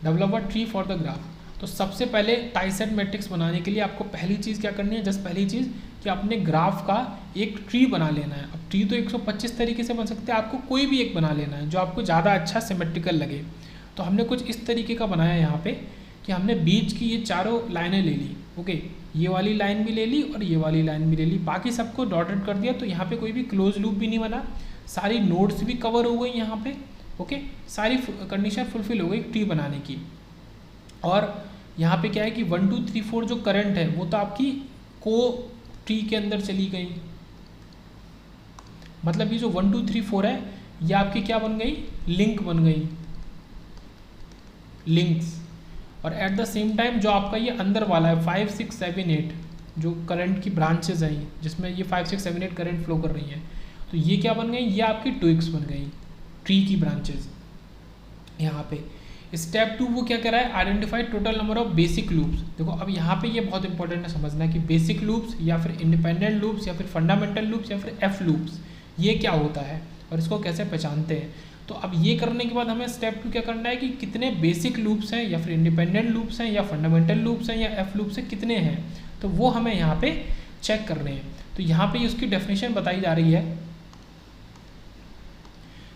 Develop a tree for the graph. तो सबसे पहले टाई सेट मैट्रिक्स बनाने के लिए आपको पहली चीज़ क्या करनी है, जस्ट पहली चीज़ कि अपने ग्राफ का एक ट्री बना लेना है। अब ट्री तो 125 तरीके से बन सकते हैं, आपको कोई भी एक बना लेना है जो आपको ज़्यादा अच्छा सिमेट्रिकल लगे। तो हमने कुछ इस तरीके का बनाया यहाँ पे कि हमने बीच की ये चारों लाइनें ले ली। ओके, ये वाली लाइन भी ले ली और ये वाली लाइन भी ले ली, बाकी सबको डॉटेड कर दिया। तो यहाँ पे कोई भी क्लोज लूप भी नहीं बना, सारी नोड्स भी कवर हो गई यहाँ पे। ओके, सारी कंडीशन फुलफिल हो गई ट्री बनाने की। और यहाँ पे क्या है कि 1 2 3 4 जो करंट है वो तो आपकी को ट्री के अंदर चली गई, मतलब ये जो 1 2 3 4 है ये आपकी क्या बन गई, लिंक बन गई, लिंक्स। और एट द सेम टाइम जो आपका ये अंदर वाला है 5 6 7 8 जो करंट की ब्रांचेज हैं जिसमें ये 5 6 7 8 करंट फ्लो कर रही हैं, तो ये क्या बन गई, ये आपकी ट्विक्स बन गई, ट्री की ब्रांचेज। यहाँ पे स्टेप 2 वो क्या कह रहा है, identify total number of basic loops. देखो अब यहाँ पे ये बहुत इंपॉर्टेंट है समझना कि बेसिक लूप्स या फिर इंडिपेंडेंट लूप्स या फिर फंडामेंटल लूप्स या फिर एफ लूप्स ये क्या होता है और इसको कैसे पहचानते हैं। तो अब ये करने के बाद हमें स्टेप 2 क्या करना है कि कितने बेसिक लूप्स हैं या फिर इंडिपेंडेंट लूप्स हैं या फंडामेंटल लूप्स हैं या एफ लूप्स हैं, कितने हैं, तो वो हमें यहाँ पे चेक करने हैं। तो यहाँ पे उसकी डेफिनेशन बताई जा रही है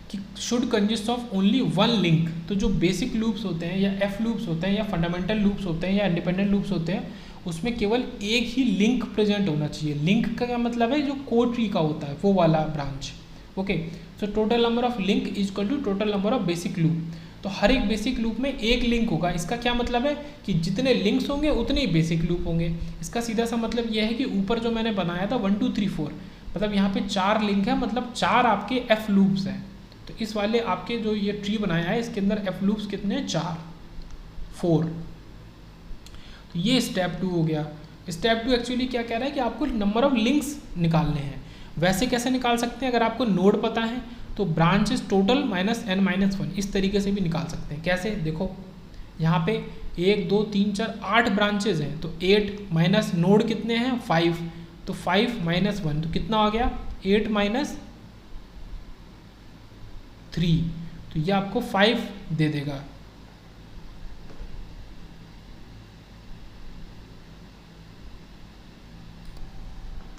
कि should consist of only one link. तो जो बेसिक लूप्स होते हैं या एफ लूप्स होते हैं या फंडामेंटल लूप्स होते हैं या इंडिपेंडेंट लूप्स होते हैं उसमें केवल एक ही लिंक प्रेजेंट होना चाहिए। लिंक का क्या मतलब है, जो को ट्री का होता है वो वाला branch. Okay, so total number of link is equal to total number of basic loop. तो हर एक बेसिक लूप में एक लिंक होगा। इसका क्या मतलब है कि जितने लिंक्स होंगे उतने ही बेसिक लूप होंगे। इसका सीधा सा मतलब यह है कि ऊपर जो मैंने बनाया था 1 2 3 4 मतलब यहाँ पे 4 लिंक है, मतलब 4 आपके एफ लूप्स हैं। तो इस वाले आपके जो ये ट्री बनाया है इसके अंदर एफ लूप्स कितने हैं, 4। तो ये स्टेप 2 हो गया। स्टेप 2 एक्चुअली क्या कह रहा है कि आपको नंबर ऑफ लिंक्स निकालने हैं। वैसे कैसे निकाल सकते हैं, अगर आपको नोड पता है तो ब्रांचेस टोटल -n-1 इस तरीके से भी निकाल सकते हैं। कैसे, देखो यहाँ पे 1 2 3 4 8 ब्रांचेज हैं, तो 8 माइनस नोड कितने हैं 5, तो 5 - 1 तो कितना आ गया 8 - 3, तो ये आपको 5 दे देगा।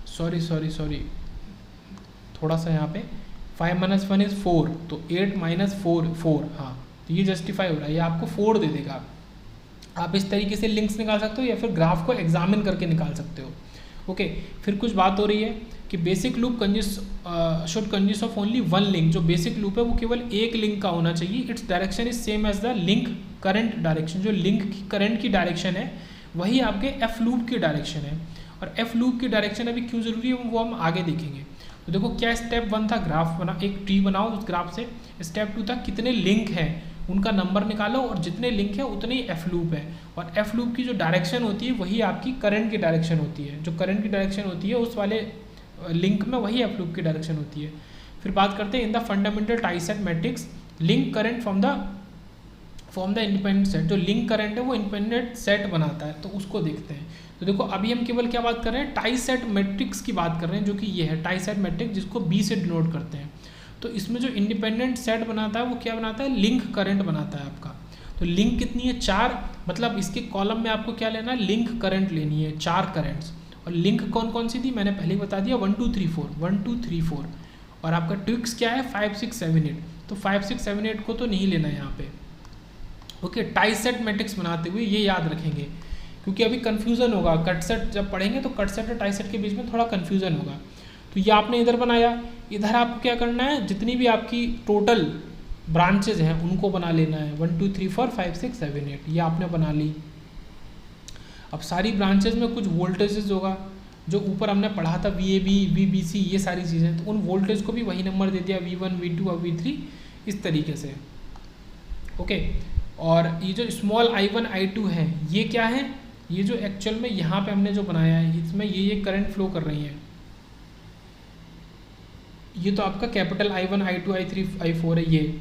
सॉरी थोड़ा सा यहाँ पे 5 - 1 इज 4, तो 8 - 4 हाँ, तो ये जस्टिफाई हो रहा है, ये आपको 4 दे देगा। आप इस तरीके से लिंक्स निकाल सकते हो या फिर ग्राफ को एग्जामिन करके निकाल सकते हो। ओके, फिर कुछ बात हो रही है कि basic loop should consist of only one link. जो बेसिक लूप है वो केवल एक लिंक का होना चाहिए। Its direction is same as the link current direction. जो लिंक की करंट की डायरेक्शन है वही आपके एफ लूप की डायरेक्शन है। और एफ लूप की डायरेक्शन अभी क्यों जरूरी है वो हम आगे देखेंगे। तो देखो क्या स्टेप 1 था, ग्राफ बना, एक ट्री बनाओ उस ग्राफ से। स्टेप 2 था कितने लिंक हैं उनका नंबर निकालो और जितने लिंक है उतने ही एफ लूप है। और एफ लूप की जो डायरेक्शन होती है वही आपकी करंट की डायरेक्शन होती है। जो करंट की डायरेक्शन होती है उस वाले लिंक में वही एफ लूप की डायरेक्शन होती है। फिर बात करते हैं in the fundamental tie set matrix link current from the independent set. जो लिंक करंट है वो इंडिपेंडेंट सेट बनाता है, तो उसको देखते हैं। तो देखो अभी हम केवल क्या बात कर रहे हैं, टाई सेट मैट्रिक्स की बात कर रहे हैं, जो कि ये है टाई सेट मैट्रिक्स जिसको बी से डिनोट करते हैं। तो इसमें जो इंडिपेंडेंट सेट बनाता है वो क्या बनाता है, लिंक करंट बनाता है आपका। तो लिंक कितनी है 4, मतलब इसके कॉलम में आपको क्या लेना है, लिंक करंट लेनी है 4 करंट्स। और लिंक कौन कौन सी थी मैंने पहले ही बता दिया, 1 2 3 4 1 2 3 4। और आपका ट्विक्स क्या है 5 6 7 8। तो 5 6 7 8 को तो नहीं लेना है यहाँ पे। ओके, टाई सेट मैट्रिक्स बनाते हुए ये याद रखेंगे क्योंकि अभी कन्फ्यूज़न होगा। कट सेट जब पढ़ेंगे तो कट सेट और टाई सेट के बीच में थोड़ा कन्फ्यूज़न होगा। तो ये आपने इधर बनाया, इधर आपको क्या करना है, जितनी भी आपकी टोटल ब्रांचेज हैं उनको बना लेना है, 1 2 3 4 5 6 7 8 ये आपने बना ली। अब सारी ब्रांचेज में कुछ वोल्टेजेस होगा, जो ऊपर हमने पढ़ा था VAB VBC ये सारी चीज़ें, तो उन वोल्टेज को भी वही नंबर दे दिया V1 V2 और V3 इस तरीके से। ओके, और ये जो स्मॉल I1 I2 है ये क्या है, ये जो एक्चुअल में यहाँ पे हमने जो बनाया है इसमें ये करंट फ्लो कर रही हैं। ये तो आपका capital I1 I2 I3 I4 है ये,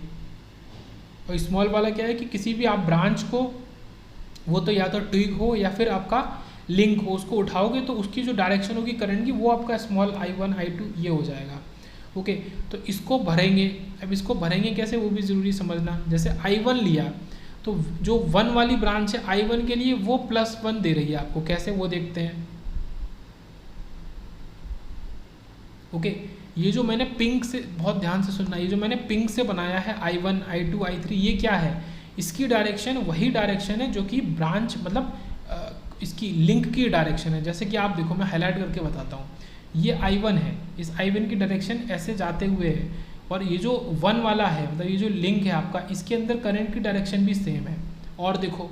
और स्मॉल वाला क्या है कि किसी भी आप ब्रांच को, वो तो या तो ट्विग हो या फिर आपका लिंक हो, उसको उठाओगे तो उसकी जो डायरेक्शन होगी करंट की वो आपका स्मॉल I1 I2 ये हो जाएगा। ओके, तो इसको भरेंगे। अब इसको भरेंगे कैसे वो भी ज़रूरी समझना। जैसे I1 लिया तो जो 1 वाली ब्रांच है I1 के लिए वो +1 दे रही है आपको, कैसे वो देखते हैं। ओके, ये जो मैंने पिंक से, बहुत ध्यान से सुनना, ये जो मैंने पिंक से बनाया है I1 I2 I3 ये क्या है, इसकी डायरेक्शन वही डायरेक्शन है जो कि ब्रांच मतलब इसकी लिंक की डायरेक्शन है। जैसे कि आप देखो, मैं हाईलाइट करके बताता हूँ, ये I1 है, इस I1 की डायरेक्शन ऐसे जाते हुए है, और ये जो 1 वाला है मतलब ये जो लिंक है आपका, इसके अंदर करंट की डायरेक्शन भी सेम है। और देखो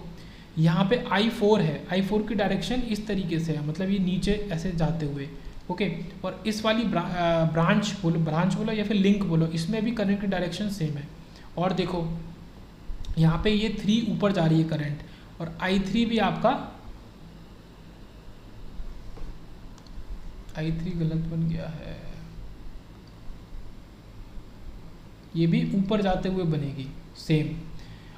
यहाँ पे I4 है, I4 की डायरेक्शन इस तरीके से है, मतलब ये नीचे ऐसे जाते हुए। ओके, और इस वाली ब्रांच बोलो या फिर लिंक बोलो, इसमें भी करंट की डायरेक्शन सेम है। और देखो यहाँ पे ये 3 ऊपर जा रही है करंट, और I3 भी आपका, I3 गलत बन गया है, ये भी ऊपर जाते हुए बनेगी सेम।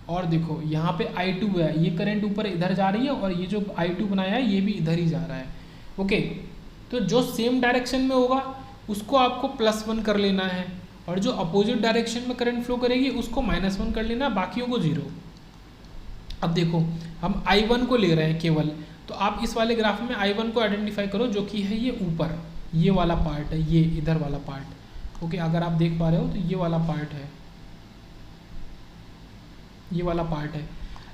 और देखो यहाँ पे I2 है, ये करंट ऊपर इधर जा रही है, और ये जो I2 बनाया है ये भी इधर ही जा रहा है। ओके, तो जो सेम डायरेक्शन में होगा उसको आपको +1 कर लेना है, और जो अपोजिट डायरेक्शन में करंट फ्लो करेगी उसको -1 कर लेना, बाकियों को 0। अब देखो हम I1 को ले रहे हैं केवल, तो आप इस वाले ग्राफ में I1 को आइडेंटिफाई करो, जो कि है ये ऊपर, ये वाला पार्ट है, ये इधर वाला पार्ट। ओके, अगर आप देख पा रहे हो तो ये वाला पार्ट है, ये वाला पार्ट है।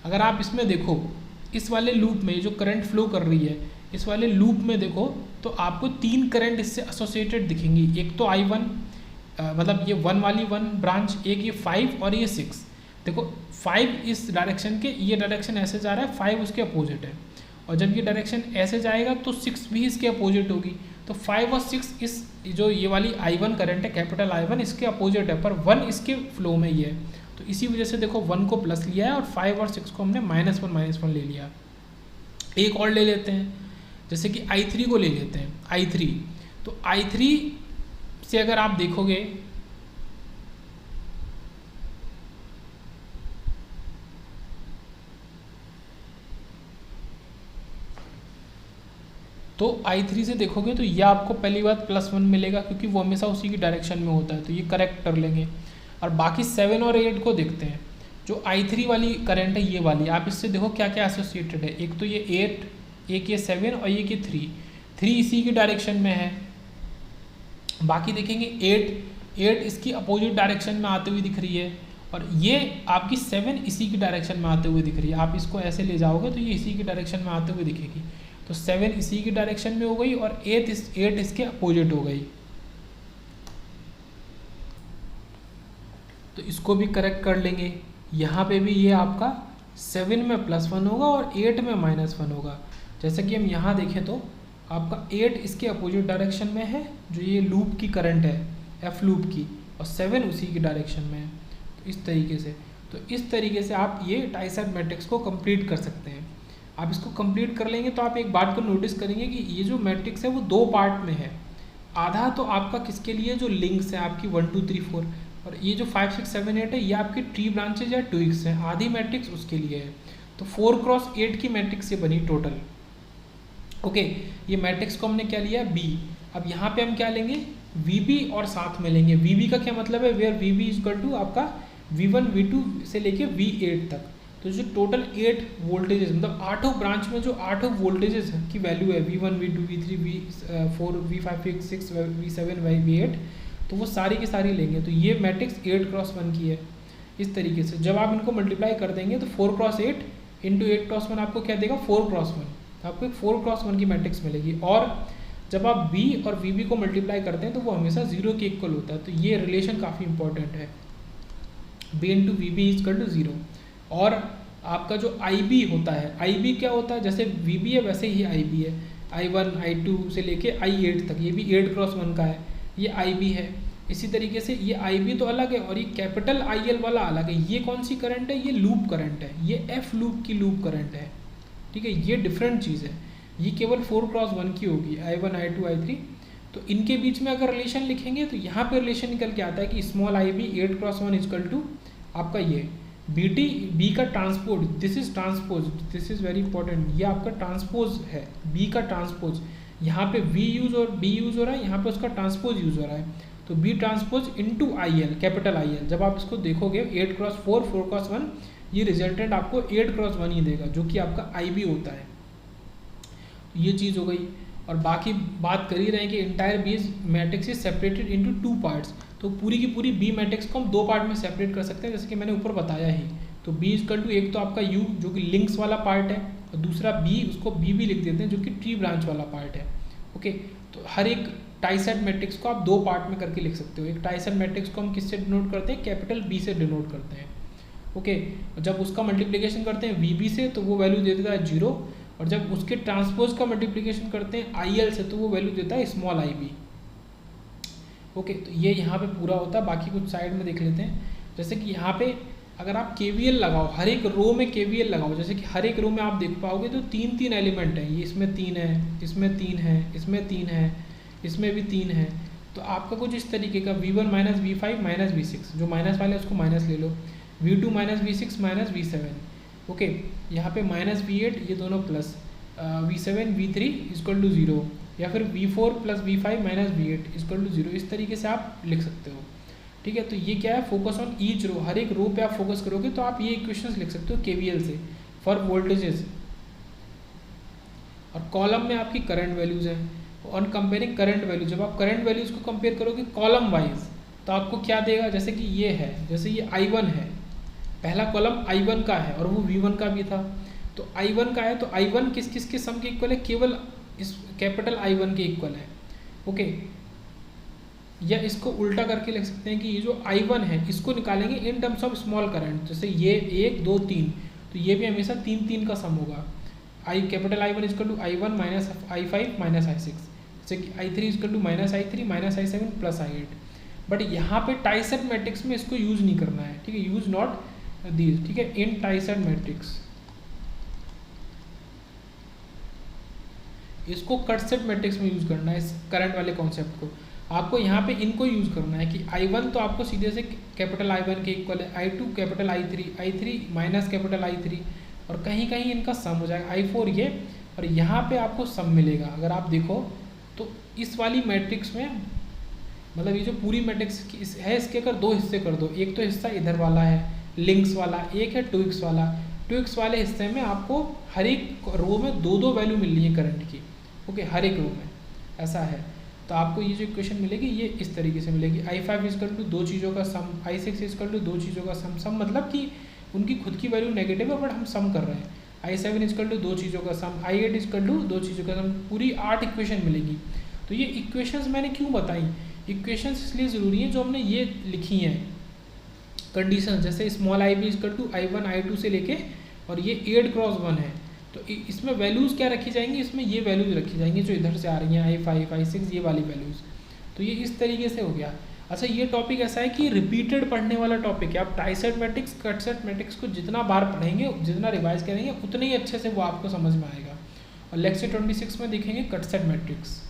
अगर आप इसमें देखो, इस वाले लूप में जो करंट फ्लो कर रही है, इस वाले लूप में देखो तो आपको 3 करंट इससे एसोसिएटेड दिखेंगी। एक तो I1 मतलब ये 1 वाली 1 ब्रांच, एक ये 5 और ये 6। देखो 5 इस डायरेक्शन के, ये डायरेक्शन ऐसे जा रहा है, 5 उसके अपोजिट है, और जब ये डायरेक्शन ऐसे जाएगा तो 6 भी इसके अपोजिट होगी। तो 5 और 6 इस जो ये वाली I1 करंट है, कैपिटल I1 इसके अपोजिट है, पर 1 इसके फ्लो में ही है, तो इसी वजह से देखो 1 को प्लस लिया है और 5 और 6 को हमने -1 ले लिया। एक और ले लेते हैं, जैसे कि I3 को ले लेते हैं। I3, तो I3 से अगर आप देखोगे तो I3 से देखोगे तो ये आपको पहली बात +1 मिलेगा, क्योंकि वो हमेशा उसी की डायरेक्शन में होता है, तो ये करेक्ट कर लेंगे। और बाकी 7 और 8 को देखते हैं। जो I3 वाली करंट है ये वाली, आप इससे देखो क्या क्या एसोसिएटेड है। एक तो ये 8, एक ये 7 और एक ये 3 इसी की डायरेक्शन में है। बाकी देखेंगे 8 इसकी अपोजिट डायरेक्शन में आते हुए दिख रही है, और ये आपकी 7 इसी की डायरेक्शन में आते हुए दिख रही है। आप इसको ऐसे ले जाओगे तो ये इसी की डायरेक्शन में आते हुए दिखेगी, तो 7 इसी की डायरेक्शन में हो गई और 8 इसके अपोजिट हो गई। तो इसको भी करेक्ट कर लेंगे। यहाँ पे भी ये आपका 7 में +1 होगा और 8 में -1 होगा। जैसे कि हम यहाँ देखें तो आपका 8 इसके अपोजिट डायरेक्शन में है, जो ये लूप की करंट है F लूप की, और 7 उसी की डायरेक्शन में है। तो इस तरीके से आप ये टाइसर मैट्रिक्स को कंप्लीट कर सकते हैं। आप इसको कंप्लीट कर लेंगे तो आप एक बात को नोटिस करेंगे कि ये जो मैट्रिक्स है वो 2 पार्ट में है। आधा तो आपका किसके लिए, जो लिंक्स है आपकी 1 2 3 4, और ये जो 5 6 7 8 है ये आपकी ट्री ब्रांचेज या ट्विग्स हैं। आधी मैट्रिक्स उसके लिए है। तो 4 × 8 की मैट्रिक्स ये बनी टोटल। ओके, ये मैट्रिक्स को हमने क्या लिया, B। अब यहाँ पे हम क्या लेंगे, VB और साथ में लेंगे। VB का क्या मतलब है, वेयर VB = आपका V1 V2 से लेके V8 तक। तो जो टोटल 8 वोल्टेजेस, मतलब 8 ब्रांच में जो 8 वोल्टेजेस की वैल्यू है, V1 V2 V3 V4 V5 V6 V7 V8, तो वो सारी की सारी लेंगे। तो ये मैट्रिक्स 8 × 1 की है। इस तरीके से जब आप इनको मल्टीप्लाई कर देंगे तो 4 × 8 × 8 × 1 आपको क्या देगा, 4 × 1। आपको एक 4 × 1 की मैट्रिक्स मिलेगी। और जब आप बी और वी बी को मल्टीप्लाई करते हैं तो वो हमेशा 0 के इक्वल होता है। तो ये रिलेशन काफ़ी इंपॉर्टेंट है, B into V B is equal to 0। और आपका जो आई बी होता है, आई बी क्या होता है, जैसे वी बी है वैसे ही आई बी है, I1 I2 से लेके I8 तक, ये भी 8x1 का है, ये आई बी है। इसी तरीके से ये आई बी तो अलग है और ये कैपिटल आई एल वाला अलग है। ये कौन सी करंट है, ये लूप करंट है, ये एफ लूप की लूप करंट है, ठीक है, ये डिफरेंट चीज़ है। ये केवल 4x1 की होगी, I1 I2 I3। तो इनके बीच में अगर रिलेशन लिखेंगे तो यहाँ पे रिलेशन निकल के आता है कि small I B 8x1 equal to आपका ये बी टी, बी का transpose, this is transpose, this is very important, ये आपका ट्रांसपोज है, बी का ट्रांसपोज। यहाँ पे वी यूज और बी यूज हो रहा है, यहाँ पे उसका ट्रांसपोज यूज हो रहा है। तो B transpose into I L, capital I L. जब आप इसको देखोगे 8x4 4x1, ये रिजल्टेंट आपको 8x1 ही देगा, जो कि आपका आई बी होता है। ये चीज़ हो गई। और बाकी बात कर ही रहे हैं कि entire B matrix is separated into 2 parts. तो पूरी की पूरी बी मैट्रिक्स को हम 2 पार्ट में सेपरेट कर सकते हैं, जैसे कि मैंने ऊपर बताया ही। तो बी इजकल टू, एक तो आपका यू जो कि लिंक्स वाला पार्ट है, और दूसरा बी, उसको बी भी लिख देते हैं, जो कि ट्री ब्रांच वाला पार्ट है। ओके, तो हर एक टाइसेट मैट्रिक्स को आप 2 पार्ट में करके लिख सकते हो। एक टाइसेट मैट्रिक्स को हम किससे डिनोट करते हैं, कैपिटल बी से डिनोट करते हैं। ओके, जब उसका मल्टीप्लिकेशन करते हैं वी बी से तो वो वैल्यू दे देता है 0, और जब उसके ट्रांसपोज का मल्टीप्लिकेशन करते हैं आई एल से तो वो वैल्यू देता है स्मॉल आई बी। ओके, तो ये यहाँ पे पूरा होता है। बाकी कुछ साइड में देख लेते हैं, जैसे कि यहाँ पे अगर आप KVL लगाओ, हर एक रो में KVL लगाओ, जैसे कि हर एक रो में आप देख पाओगे तो 3 एलिमेंट हैं, ये इसमें 3 है, इसमें 3 है, इसमें 3 है, इसमें भी 3 है। तो आपका कुछ इस तरीके का V1 minus V5 minus V6, जो माइनस वाले उसको माइनस ले लो, V2 minus V6 minus V7। Okay, यहाँ पे माइनस V8, ये दोनों plus, V7 V3 is equal to 0, या फिर V4 plus V5 minus V8 is equal to 0। इस तरीके से आप लिख सकते हो, ठीक है। तो ये क्या है, फोकस ऑन ईच रो, हर एक रो पे आप फोकस करोगे तो आप ये इक्वेशंस लिख सकते हो KVL से फॉर वोल्टेजेस। और कॉलम में आपकी करंट वैल्यूज हैं, ऑन कंपेयरिंग करंट वैल्यू, जब आप करंट वैल्यूज को कंपेयर करोगे कॉलम वाइज तो आपको क्या देगा, जैसे कि ये है, जैसे ये I1 है, पहला कॉलम I1 का है और वो V1 का भी था। तो I1 का है तो I1 किस किस के सम के इक्वल है, केवल इस कैपिटल I1 के इक्वल है। ओके, या इसको उल्टा करके लिख सकते हैं कि ये जो I1 है इसको निकालेंगे in terms of small current, जैसे ये 1 2 3, तो ये भी हमेशा 3 का सम होगा। Capital I1 equal to I1 minus I5 minus I6, जैसे कि I3 equal to minus I3 minus I7 plus I8। But यहाँ पे टाइसेट मैट्रिक्स में इसको यूज़ नहीं करना है, ठीक है, यूज़ नॉट दीज, ठीक है, इन टाइसेट मैट्रिक्स। इसको कट सेट मैट्रिक्स में यूज़ करना है, इस करंट वाले कॉन्सेप्ट को। आपको यहाँ पे इनको यूज़ करना है कि I1 तो आपको सीधे से कैपिटल I1 के इक्वल है, I2 capital I3 minus capital I3, और कहीं कहीं इनका सम हो जाएगा I4 ये, और यहाँ पे आपको सम मिलेगा। अगर आप देखो तो इस वाली मैट्रिक्स में, मतलब ये जो पूरी मैट्रिक्स है, इसके अगर 2 हिस्से कर दो, एक तो हिस्सा इधर वाला है लिंक्स वाला, एक है 2x वाला। 2x वाले हिस्से में आपको हर एक रो में 2 वैल्यू मिल रही है करंट की। ओके, हर एक रो में ऐसा है। तो आपको ये जो इक्वेशन मिलेगी ये इस तरीके से मिलेगी, I5 इजकल टू 2 चीज़ों का सम, I6 इजकल टू 2 चीज़ों का सम। सम मतलब कि उनकी खुद की वैल्यू नेगेटिव है बट हम सम कर रहे हैं। I7 इजकल टू 2 चीज़ों का सम, I8 इजकल टू 2 चीज़ों का सम, पूरी 8 इक्वेशन मिलेगी। तो ये इक्वेशंस मैंने क्यों बताई, इक्वेशंस इसलिए ज़रूरी हैं जो हमने ये लिखी हैं कंडीशन, जैसे small I b equal to I1 I2 से लेके, और ये 8x1 है। तो इसमें वैल्यूज़ क्या रखी जाएंगी, इसमें ये वैल्यूज़ रखी जाएंगी जो इधर से आ रही हैं, I5 I6 ये वाली वैल्यूज़। तो ये इस तरीके से हो गया। अच्छा, ये टॉपिक ऐसा है कि रिपीटेड पढ़ने वाला टॉपिक है। आप टाइसेट मैट्रिक्स कट सेट मैट्रिक्स को जितना बार पढ़ेंगे, जितना रिवाइज करेंगे, उतने ही अच्छे से वो आपको समझ में आएगा। और लेक्चर 26 में देखेंगे कट सेट मैट्रिक्स।